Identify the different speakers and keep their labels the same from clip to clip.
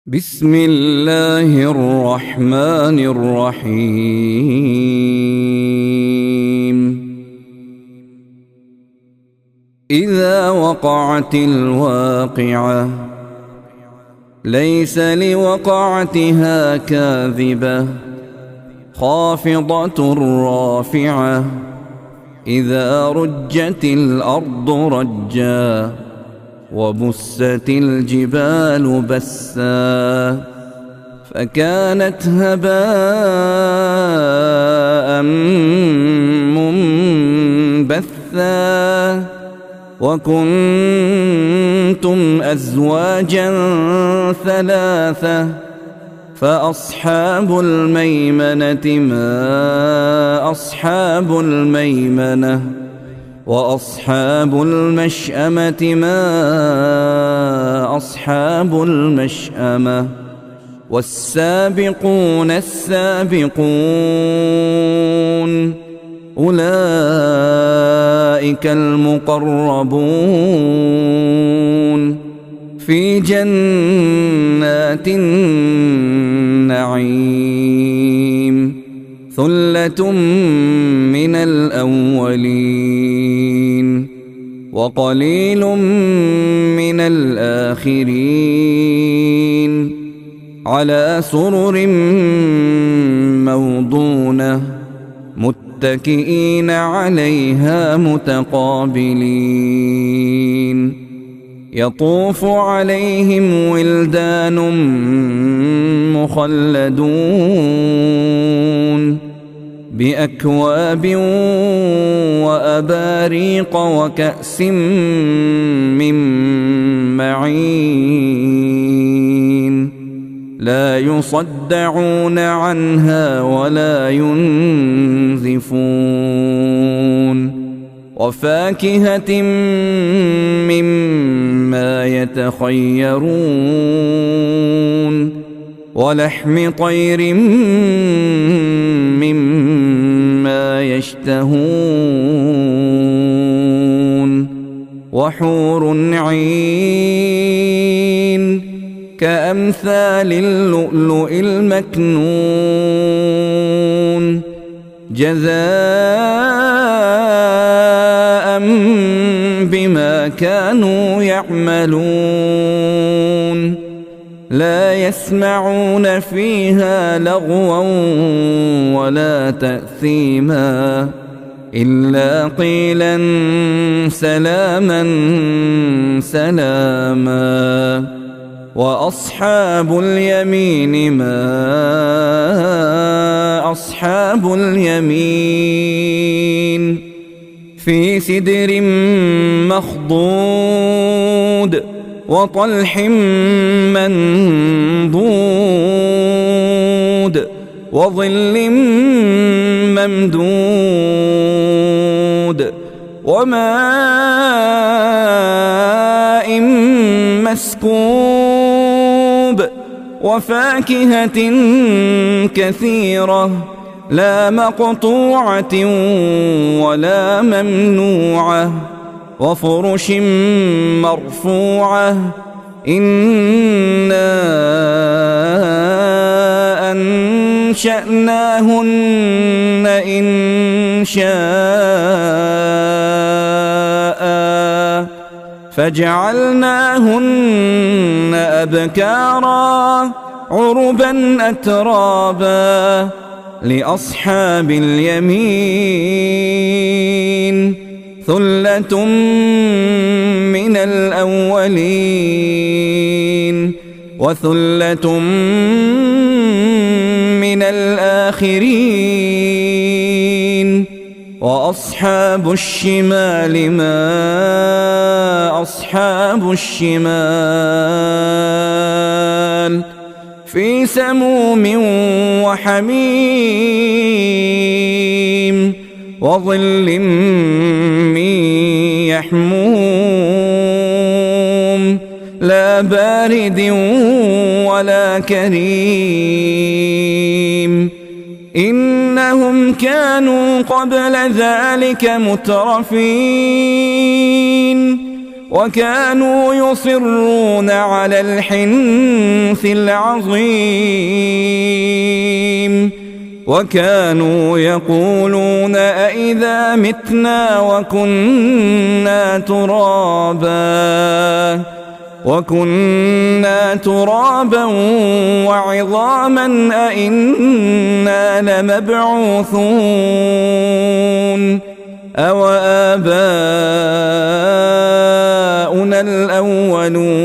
Speaker 1: بسم الله الرحمن الرحيم. إذا وقعت الواقعة ليس لوقعتها كاذبة خافضة رافعة إذا رجت الأرض رجا وبست الجبال بسا فكانت هباء منبثا وكنتم أزواجا ثلاثة فأصحاب الميمنة ما أصحاب الميمنة وأصحاب المشأمة ما أصحاب المشأمة والسابقون السابقون أولئك المقربون في جنات النعيم ثلة من الأولين وقليل من الآخرين على سرر موضونة متكئين عليها متقابلين يطوف عليهم ولدان مخلدون بأكواب وأباريق وكأس من معين لا يصدعون عنها ولا ينزفون وفاكهة مما يتخيرون ولحم طير مما يشتهون وحور عين كأمثال اللؤلؤ المكنون جزاء بما كانوا يعملون لا يسمعون فيها لغوا ولا تأثيما إلا قيلا سلاما سلاما وأصحاب اليمين ما أصحاب اليمين في سدر مخضود وطلح منضود وظل ممدود وماء مسكوب وفاكهة كثيرة لا مقطوعة ولا ممنوعة وفرش مرفوعة إنا أنشأناهن إن شاء فجعلناهن أبكارا عربا أترابا لأصحاب اليمين ثلة من الأولين وثلة من الآخرين وأصحاب الشمال ما أصحاب الشمال في سموم وحميم وظل من يحموم لا بارد ولا كريم إنهم كانوا قبل ذلك مترفين وكانوا يصرون على الحنث العظيم وكانوا يقولون أإذا متنا وكنا ترابا وعظاما أإنا لمبعوثون أو آباؤنا الأولون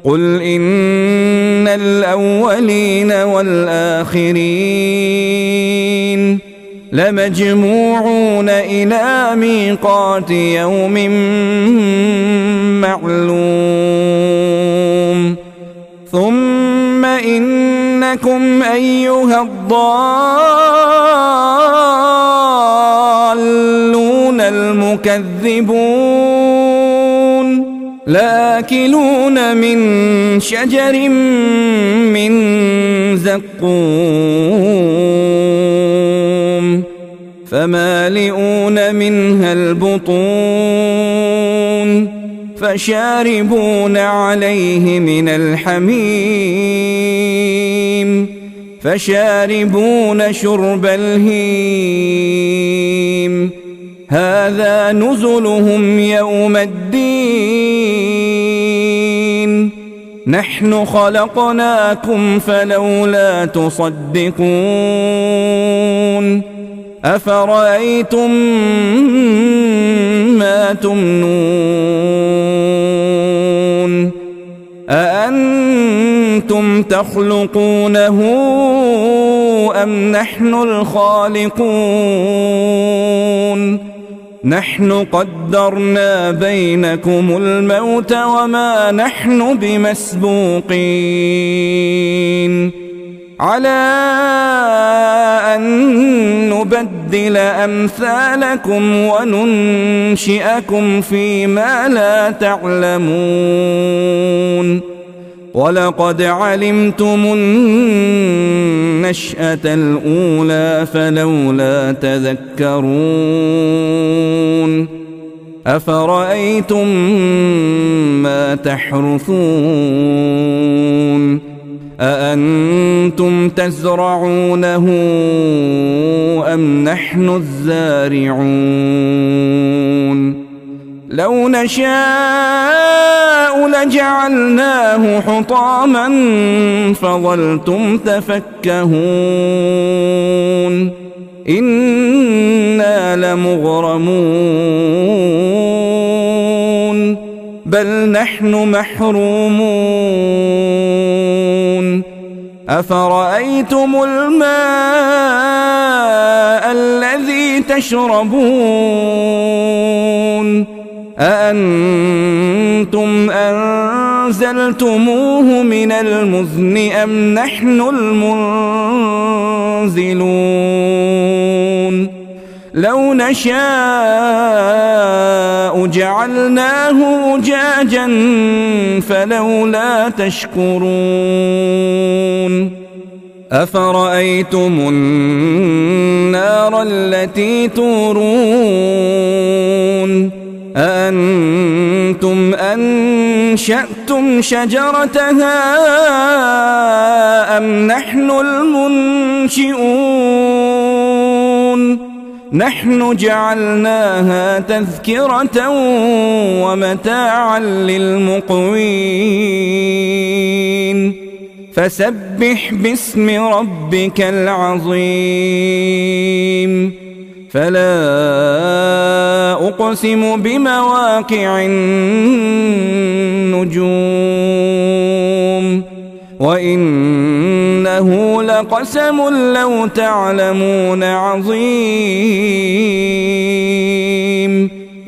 Speaker 1: قل إن الأولين والآخرين لمجموعون إلى ميقات يوم معلوم ثم إنكم أيها الضالون المكذبون لآكلون من شجر من زقوم فمالئون منها البطون فشاربون عليه من الحميم فشاربون شرب الهيم هذا نزلهم يوم الدين نحن خلقناكم فلولا تصدقون أفرأيتم ما تمنون أأنتم تخلقونه أم نحن الخالقون نحن قدرنا بينكم الموت وما نحن بمسبوقين على أن نبدل أمثالكم وننشئكم فيما لا تعلمون ولقد علمتم النشأة الأولى فلولا تذكرون أفرأيتم ما تحرثون أأنتم تزرعونه أم نحن الزارعون لو نشاء لجعلناه حطاما فظلتم تفكهون إنا لمغرمون بل نحن محرومون أفرأيتم الماء الذي تشربون أأنتم أنزلتموه من المزن أم نحن المنزلون لو نشاء جعلناه أجاجا فلولا تشكرون أفرأيتم النار التي تورون أأنتم أنشأتم شجرتها أم نحن المنشئون نحن جعلناها تذكرة ومتاعا للمقوين فسبح باسم ربك العظيم فلا أقسم بمواقع النجوم وإنه لقسم لو تعلمون عظيم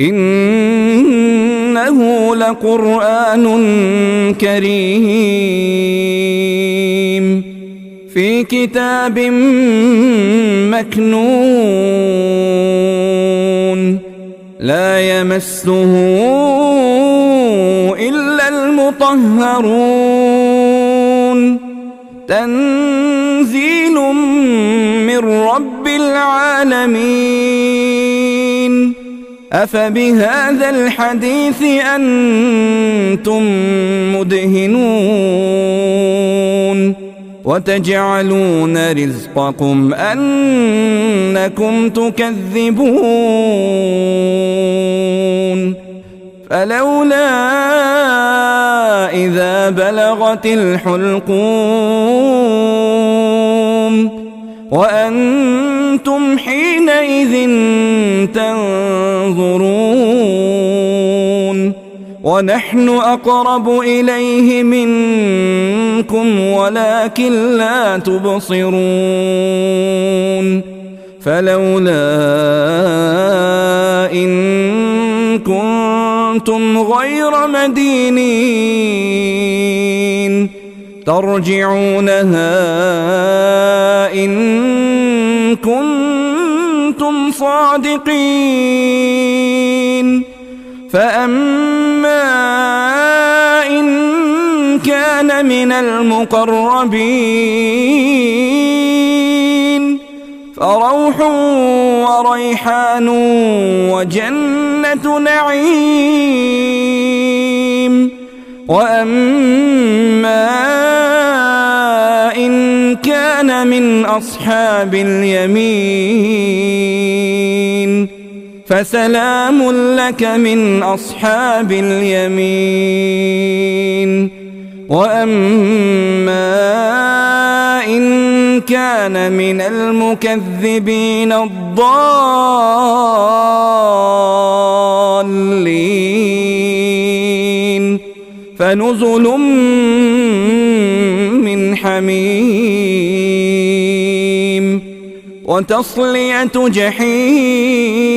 Speaker 1: إنه لقرآن كريم في كتاب مكنون لا يمسه إلا المطهرون تنزيل من رب العالمين أفبهذا الحديث أنتم مدهنون وتجعلون رزقكم أنكم تكذبون فلولا إذا بلغت الحلقوم وأنتم حينئذ تنظرون ونحن أقرب إليه منكم ولكن لا تبصرون فلولا إن كنتم غير مدينين ترجعونها إن كنتم صادقين فأما إن كان من المقربين فروح وريحان وجنة نعيم وأما إن كان من أصحاب اليمين فسلام لك من أصحاب اليمين وأما إن كان من المكذبين الضالين فنزل من حميم وتصلية جحيم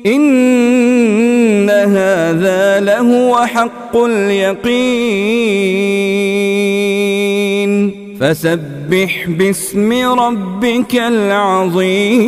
Speaker 1: إن هذا لهو حق اليقين فسبح باسم ربك العظيم.